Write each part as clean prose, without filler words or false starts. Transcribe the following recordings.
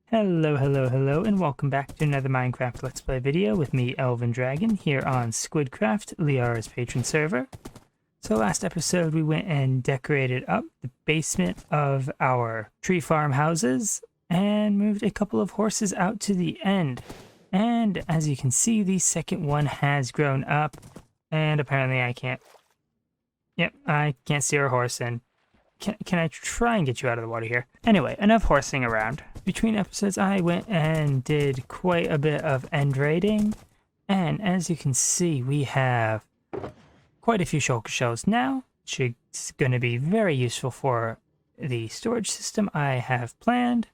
Hello, and welcome back to another Minecraft Let's Play video with me, Elven Dragon, here on Squidcraft, Liara's patron server. So last episode we went and decorated up the basement of our tree farm houses and moved a couple of horses out to the end. And as you can see, the second one has grown up, and apparently I can't steer a horse, and can I try and get you out of the water here? Anyway, enough horsing around. Between episodes, I went and did quite a bit of end raiding, and as you can see, we have quite a few shulker shells now, which is going to be very useful for the storage system I have planned,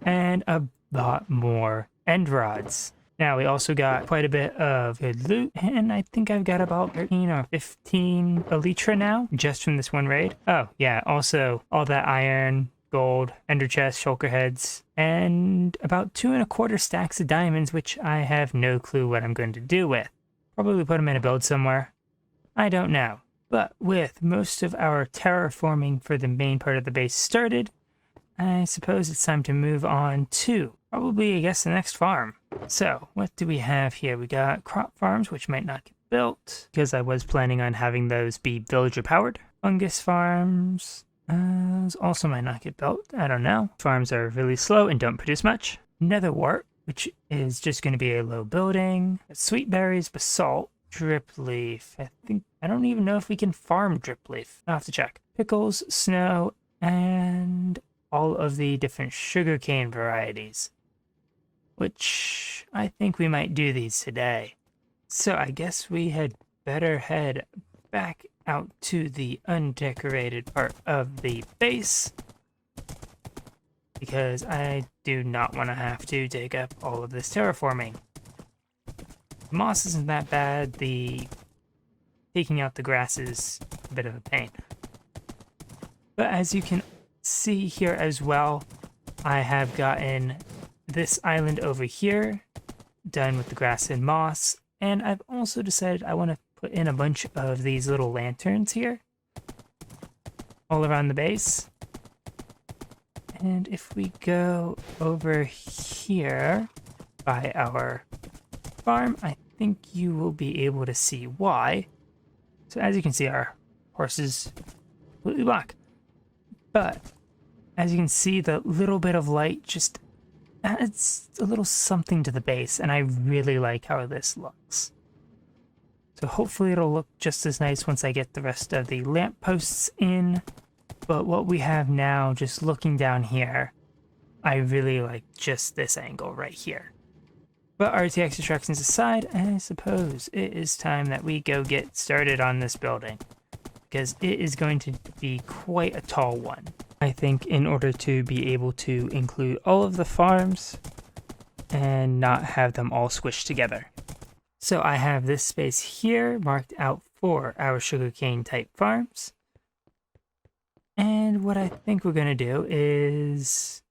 and a lot more end rods. Now, we also got quite a bit of good loot, and I think I've got about 13 or 15 elytra now, just from this one raid. Oh, yeah, also all that iron, gold, ender chest, shulker heads, and about 2¼ stacks of diamonds, which I have no clue what I'm going to do with. Probably put them in a build somewhere. I don't know. But with most of our terraforming for the main part of the base started, I suppose it's time to move on to probably, I guess, the next farm. So, what do we have here? We got crop farms, which might not get built, because I was planning on having those be villager powered. Fungus farms, those also might not get built. I don't know. Farms are really slow and don't produce much. Nether wart, which is just going to be a low building. Sweet berries, basalt, drip leaf. I don't even know if we can farm drip leaf. I'll have to check. Pickles, snow, and all of the different sugarcane varieties, which I think we might do these today. So I guess we had better head back out to the undecorated part of the base, because I do not want to have to dig up all of this terraforming. The moss isn't that bad, the taking out the grass is a bit of a pain. But as you can see here as well, I have gotten this island over here done with the grass and moss, and I've also decided I want to put in a bunch of these little lanterns here all around the base. And if we go over here by our farm, I think you will be able to see why. So as you can see, our horses completely black. But as you can see, the little bit of light just adds a little something to the base, and I really like how this looks. So hopefully it'll look just as nice once I get the rest of the lampposts in. But what we have now, just looking down here, I really like just this angle right here. But RTX distractions aside, I suppose it is time that we go get started on this building, because it is going to be quite a tall one. I think in order to be able to include all of the farms and not have them all squished together. So I have this space here marked out for our sugarcane type farms. And what I think we're going to do is,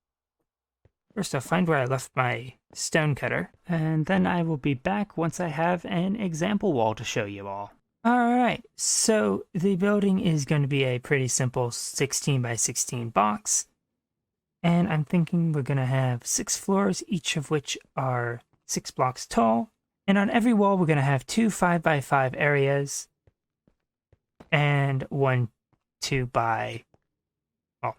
first I'll find where I left my stone cutter, and then I will be back once I have an example wall to show you all. Alright, so the building is going to be a pretty simple 16 by 16 box, and I'm thinking we're going to have 6 floors, each of which are 6 blocks tall, and on every wall we're going to have 2 5 by 5 areas, and 1 2 by, well,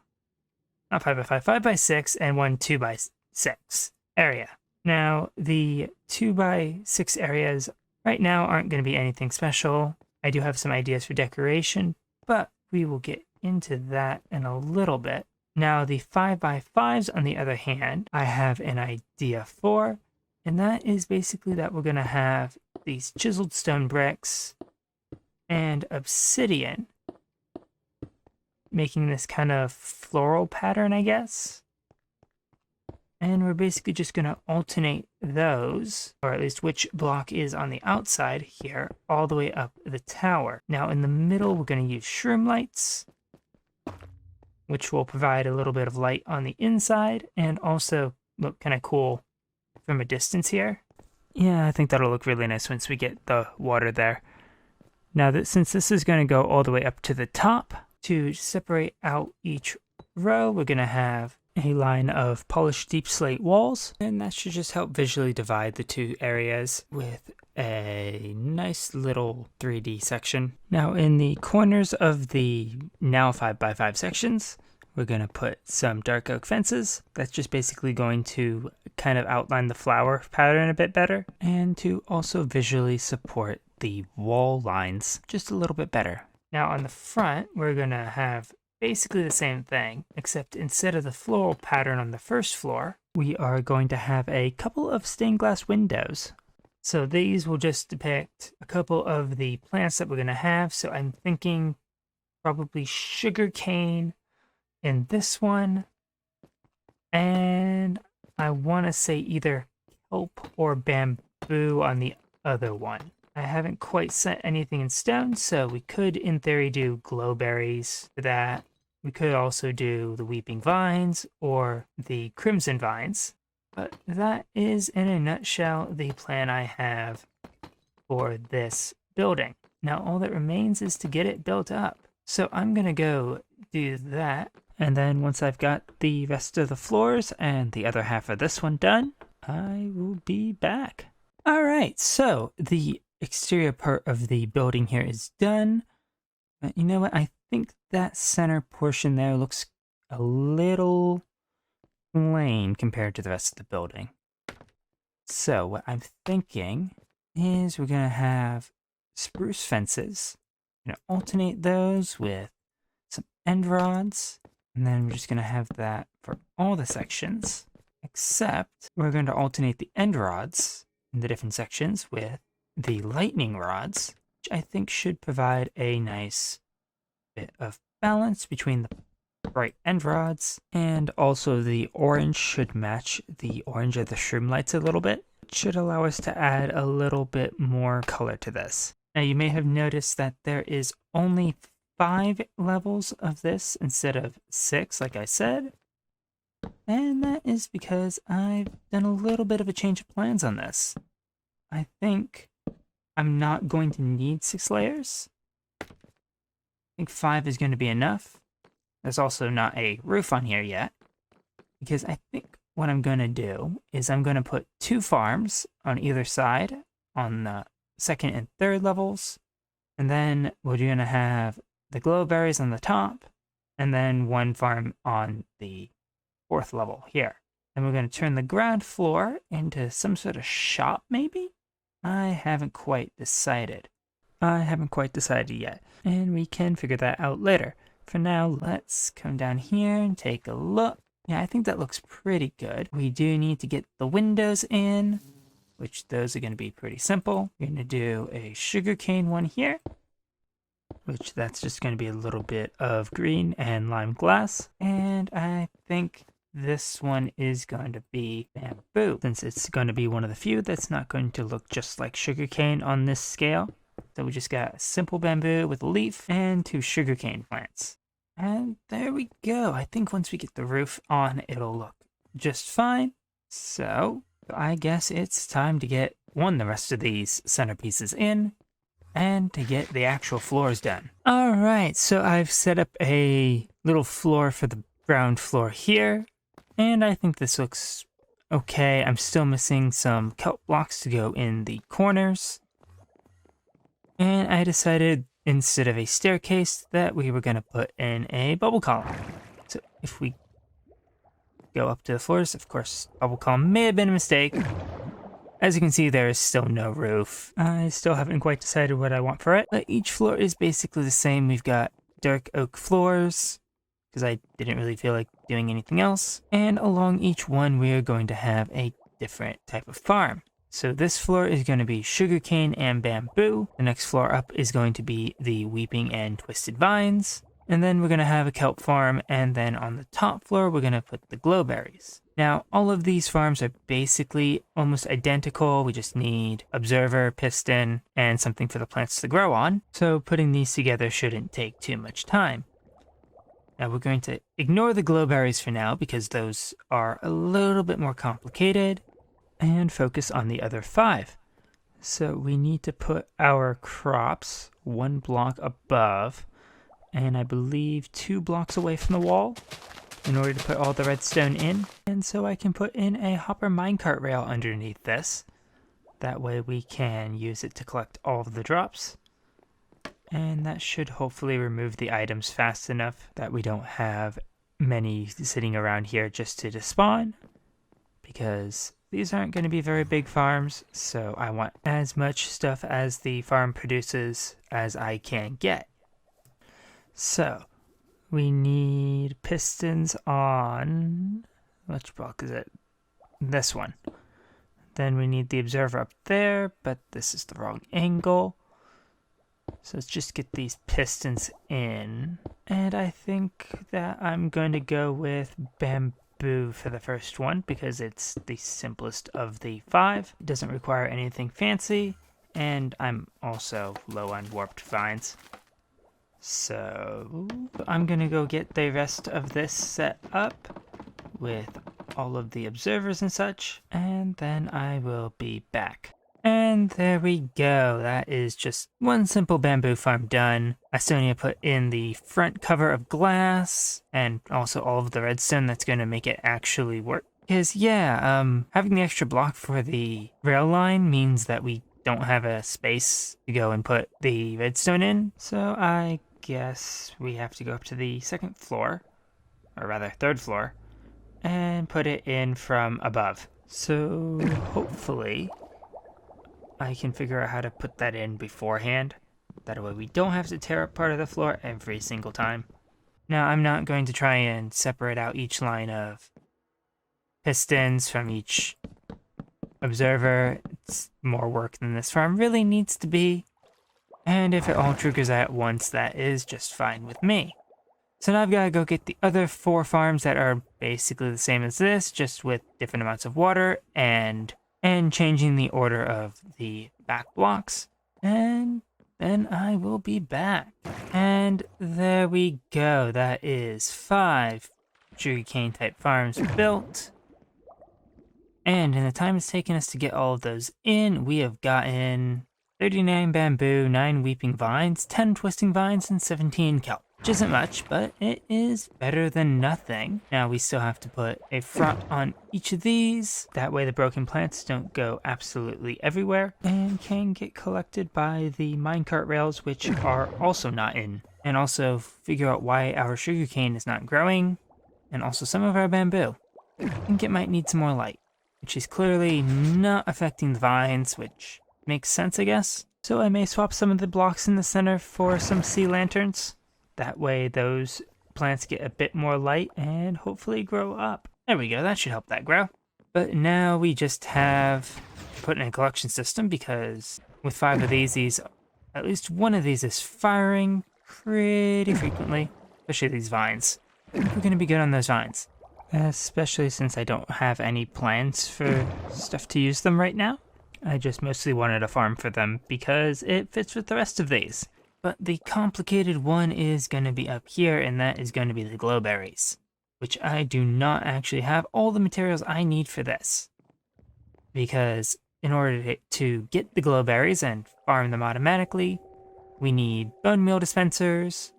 not 5 by 5, 5 by 6, and 1 2 by 6 area. Now, the 2 by 6 areas right now aren't going to be anything special. I do have some ideas for decoration, but we will get into that in a little bit. Now, the 5 by 5s, on the other hand, I have an idea for, and that is basically that we're going to have these chiseled stone bricks and obsidian, making this kind of floral pattern, I guess. And we're basically just going to alternate those, or at least which block is on the outside here, all the way up the tower. Now in the middle, we're going to use shroom lights, which will provide a little bit of light on the inside, and also look kind of cool from a distance here. Yeah, I think that'll look really nice once we get the water there. Now, since this is going to go all the way up to the top, to separate out each row, we're going to have a line of polished deep slate walls, and that should just help visually divide the two areas with a nice little 3D section. Now in the corners of the now 5x5 sections, we're going to put some dark oak fences. That's just basically going to kind of outline the flower pattern a bit better, and to also visually support the wall lines just a little bit better. Now on the front, we're going to have basically the same thing, except instead of the floral pattern on the first floor, we are going to have a couple of stained glass windows. So these will just depict a couple of the plants that we're going to have. So I'm thinking probably sugarcane in this one, and I want to say either kelp or bamboo on the other one. I haven't quite set anything in stone, so we could in theory do glowberries for that. We could also do the weeping vines or the crimson vines, but that is in a nutshell the plan I have for this building. Now all that remains is to get it built up. So I'm gonna go do that, and then once I've got the rest of the floors and the other half of this one done, I will be back. All right, so the exterior part of the building here is done. But you know what? I think that center portion there looks a little plain compared to the rest of the building. So what I'm thinking is we're going to have spruce fences. We're going to alternate those with some end rods. And then we're just going to have that for all the sections. Except we're going to alternate the end rods in the different sections with the lightning rods, which I think should provide a nice bit of balance between the bright end rods, and also the orange should match the orange of the shroom lights a little bit. It should allow us to add a little bit more color to this. Now you may have noticed that there is only 5 levels of this instead of 6 like I said, and that is because I've done a little bit of a change of plans on this. I think I'm not going to need 6 layers. I think 5 is going to be enough. There's also not a roof on here yet, because I think what I'm going to do is I'm going to put 2 farms on either side on the 2nd and 3rd levels, and then we're going to have the glowberries on the top, and then 1 farm on the 4th level here. And we're going to turn the ground floor into some sort of shop, maybe? I haven't quite decided. Yet, and we can figure that out later. For now, let's come down here and take a look. Yeah, I think that looks pretty good. We do need to get the windows in, which those are going to be pretty simple. We're going to do a sugarcane one here, which that's just going to be a little bit of green and lime glass. And I think this one is going to be bamboo, since it's going to be one of the few that's not going to look just like sugarcane on this scale. So we just got simple bamboo with a leaf and 2 sugarcane plants. And there we go. I think once we get the roof on, it'll look just fine. So I guess it's time to get the rest of these centerpieces in, and to get the actual floors done. All right, so I've set up a little floor for the ground floor here, and I think this looks okay. I'm still missing some kelp blocks to go in the corners. And I decided, instead of a staircase, that we were going to put in a bubble column. So if we go up to the floors, of course, bubble column may have been a mistake. As you can see, there is still no roof. I still haven't quite decided what I want for it, but each floor is basically the same. We've got dark oak floors, because I didn't really feel like doing anything else. And along each one, we are going to have a different type of farm. So this floor is going to be sugarcane and bamboo. The next floor up is going to be the weeping and twisted vines. And then we're going to have a kelp farm, and then on the top floor, we're going to put the glowberries. Now, all of these farms are basically almost identical. We just need observer, piston, and something for the plants to grow on. So putting these together shouldn't take too much time. Now we're going to ignore the glowberries for now, because those are a little bit more complicated, and focus on the other 5. So we need to put our crops 1 block above, and I believe 2 blocks away from the wall. in order to put all the redstone in. And so I can put in a hopper minecart rail underneath this. That way we can use it to collect all of the drops. And that should hopefully remove the items fast enough that we don't have many sitting around here just to despawn. Because these aren't going to be very big farms, so I want as much stuff as the farm produces as I can get. So, we need pistons on... which block is it? This one. Then we need the observer up there, but this is the wrong angle. So let's just get these pistons in. And I think that I'm going to go with bamboo for the first one because it's the simplest of the 5. It doesn't require anything fancy, and I'm also low on warped vines. So I'm going to go get the rest of this set up with all of the observers and such, and then I will be back. And there we go. That is just one simple bamboo farm done. I still need to put in the front cover of glass and also all of the redstone that's going to make it actually work. Because yeah, having the extra block for the rail line means that we don't have a space to go and put the redstone in. So I guess we have to go up to the second floor, or rather third floor, and put it in from above. So hopefully I can figure out how to put that in beforehand. That way we don't have to tear up part of the floor every single time. Now I'm not going to try and separate out each line of pistons from each observer. It's more work than this farm really needs to be. And if it all triggers at once, that is just fine with me. So now I've got to go get the other 4 farms that are basically the same as this, just with different amounts of water and changing the order of the back blocks. And then I will be back. And there we go. That is 5 sugarcane type farms built. And in the time it's taken us to get all of those in, we have gotten 39 bamboo, 9 weeping vines, 10 twisting vines, and 17 kelp. Which isn't much, but it is better than nothing. Now we still have to put a front on each of these. That way the broken plants don't go absolutely everywhere and can get collected by the minecart rails, which are also not in. And also figure out why our sugarcane is not growing, and also some of our bamboo. I think it might need some more light, which is clearly not affecting the vines, which makes sense, I guess. So I may swap some of the blocks in the center for some sea lanterns. That way those plants get a bit more light and hopefully grow up. There we go, that should help that grow. But now we just have to put in a collection system because with 5 of these, at least one of these is firing pretty frequently, especially these vines. I think we're going to be good on those vines, especially since I don't have any plans for stuff to use them right now. I just mostly wanted a farm for them because it fits with the rest of these. But the complicated one is going to be up here, and that is going to be the glowberries, which I do not actually have all the materials I need for this. Because in order to get the glowberries and farm them automatically, we need bone meal dispensers,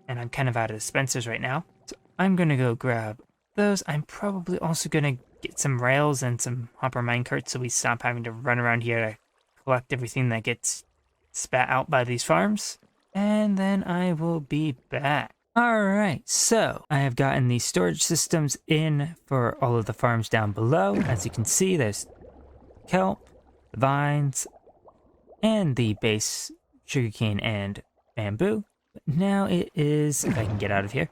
and I'm kind of out of dispensers right now. So I'm going to go grab those. I'm probably also going to get some rails and some hopper minecarts so we stop having to run around here to collect everything that gets spat out by these farms, and then I will be back. Alright, so I have gotten the storage systems in for all of the farms down below. As you can see, there's kelp, vines, and the base sugarcane and bamboo. But now it is, if I can get out of here,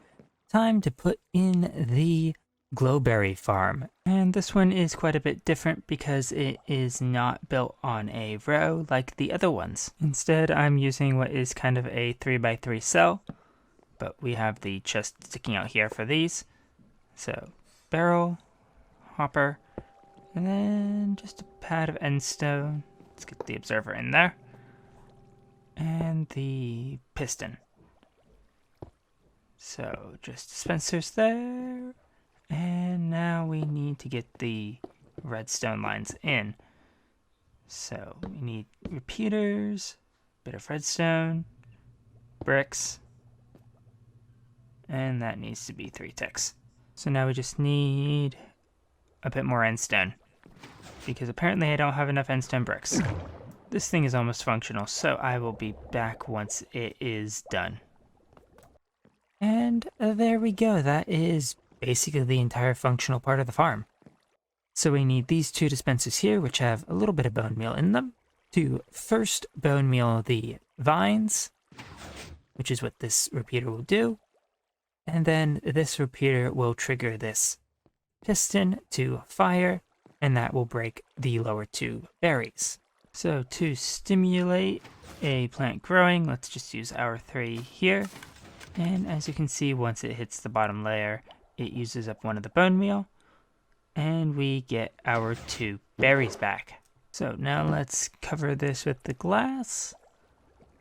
time to put in the Glowberry Farm. And this one is quite a bit different because it is not built on a row like the other ones. Instead, I'm using what is kind of a 3x3 cell, but we have the chest sticking out here for these. So barrel, hopper, and then just a pad of endstone. Let's get the observer in there. And the piston. So just dispensers there. And now we need to get the redstone lines in. So we need repeaters, bit of redstone, bricks, and that needs to be 3 ticks. So now we just need a bit more endstone, because apparently I don't have enough endstone bricks. This thing is almost functional, so I will be back once it is done. And there we go. That is basically the entire functional part of the farm. So we need these 2 dispensers here, which have a little bit of bone meal in them, to first bone meal the vines, which is what this repeater will do. And then this repeater will trigger this piston to fire, and that will break the lower 2 berries. So to stimulate a plant growing, let's just use our 3 here. And as you can see, once it hits the bottom layer, it uses up one of the bone meal, and we get our 2 berries back. So now let's cover this with the glass.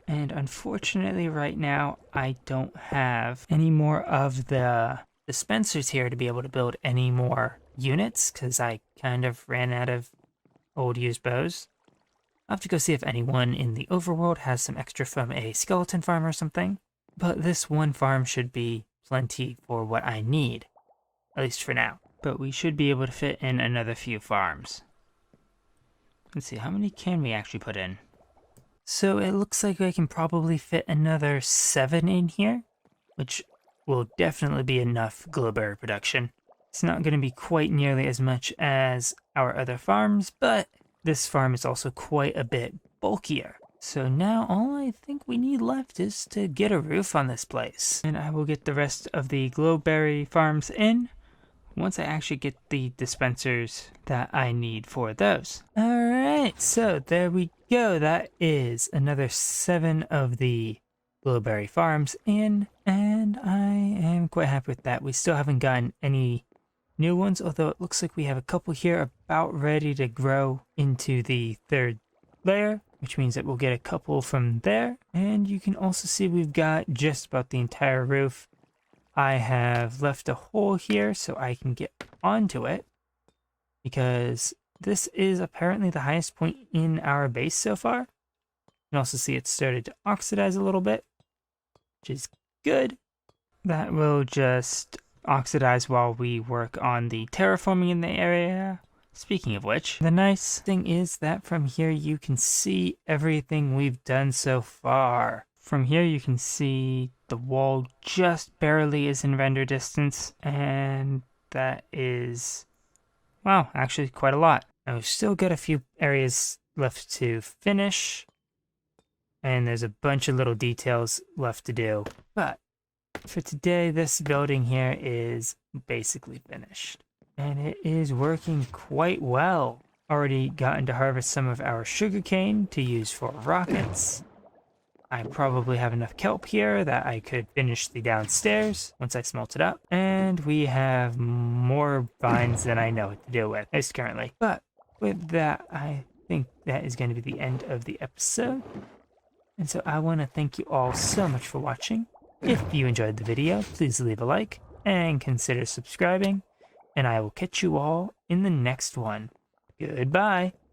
And unfortunately right now, I don't have any more of the dispensers here to be able to build any more units, because I kind of ran out of old used bows. I'll have to go see if anyone in the overworld has some extra from a skeleton farm or something. But this one farm should be plenty for what I need, at least for now. But we should be able to fit in another few farms. Let's see, how many can we actually put in? So it looks like I can probably fit another 7 in here, which will definitely be enough glowberry production. It's not going to be quite nearly as much as our other farms, but this farm is also quite a bit bulkier. So now all I think we need left is to get a roof on this place. And I will get the rest of the Glowberry farms in once I actually get the dispensers that I need for those. Alright, so there we go. That is another 7 of the Glowberry farms in, and I am quite happy with that. We still haven't gotten any new ones, although it looks like we have a couple here about ready to grow into the 3rd layer, which means that we'll get a couple from there. And you can also see we've got just about the entire roof. I have left a hole here so I can get onto it, because this is apparently the highest point in our base so far. You can also see it started to oxidize a little bit, which is good. That will just oxidize while we work on the terraforming in the area. Speaking of which, the nice thing is that from here you can see everything we've done so far. From here you can see the wall just barely is in render distance, and that is, wow, actually quite a lot. Now we've still got a few areas left to finish, and there's a bunch of little details left to do. But for today, this building here is basically finished. And it is working quite well. Already gotten to harvest some of our sugarcane to use for rockets. I probably have enough kelp here that I could finish the downstairs once I smelt it up. And we have more vines than I know what to do with, at least currently. But with that, I think that is going to be the end of the episode. And so I want to thank you all so much for watching. If you enjoyed the video, please leave a like and consider subscribing. And I will catch you all in the next one. Goodbye.